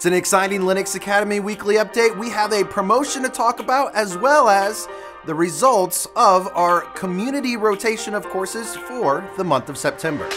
an exciting Linux Academy weekly update. We have a promotion to talk about, as well as the results of our community rotation of courses for the month of September.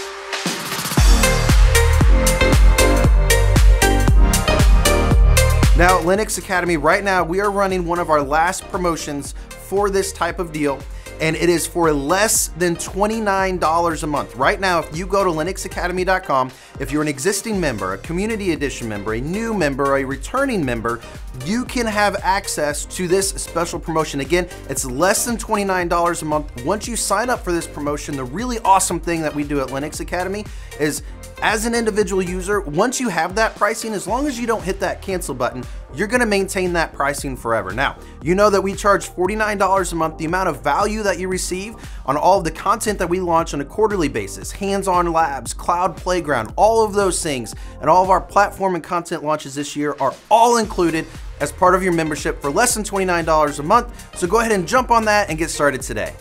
Now, Linux Academy, right now, we are running one of our last promotions for this type of deal, and it is for less than $29 a month. Right now, if you go to linuxacademy.com, if you're an existing member, a community edition member, a new member, a returning member, you can have access to this special promotion. Again, it's less than $29 a month. Once you sign up for this promotion, the really awesome thing that we do at Linux Academy is, as an individual user, once you have that pricing, as long as you don't hit that cancel button, you're gonna maintain that pricing forever. Now, you know that we charge $49 a month. The amount of value that you receive on all of the content that we launch on a quarterly basis, hands-on labs, cloud playground, all of those things, and all of our platform and content launches this year are all included as part of your membership for less than $29 a month. So go ahead and jump on that and get started today.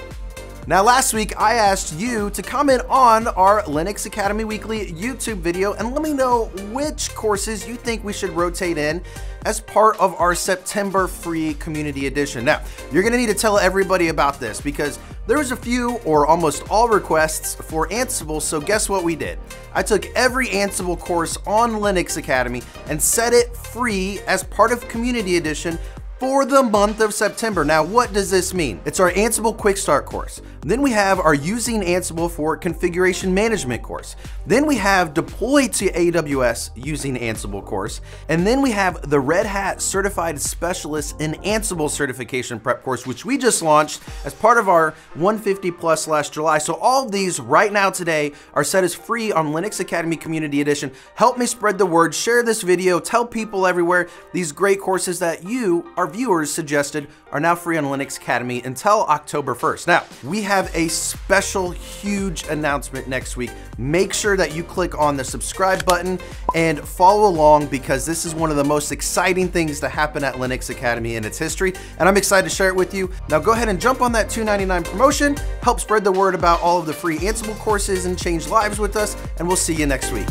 Now, last week, I asked you to comment on our Linux Academy Weekly YouTube video and let me know which courses you think we should rotate in as part of our September free community edition. Now, you're gonna need to tell everybody about this because there was a few or almost all requests for Ansible, so guess what we did? I took every Ansible course on Linux Academy and set it free as part of community edition for the month of September. Now, what does this mean? It's our Ansible Quick Start course. Then we have our Using Ansible for Configuration Management course. Then we have Deploy to AWS Using Ansible course. And then we have the Red Hat Certified Specialist in Ansible Certification Prep course, which we just launched as part of our 150 plus last July. So all of these right now today are set as free on Linux Academy Community Edition. Help me spread the word, share this video, tell people everywhere these great courses that you, our viewers, suggested are now free on Linux Academy until October 1st. Now, we have a special huge announcement next week. Make sure that you click on the subscribe button and follow along because this is one of the most exciting things to happen at Linux Academy in its history, and I'm excited to share it with you. Now go ahead and jump on that $2.99 promotion, help spread the word about all of the free Ansible courses and change lives with us, and we'll see you next week.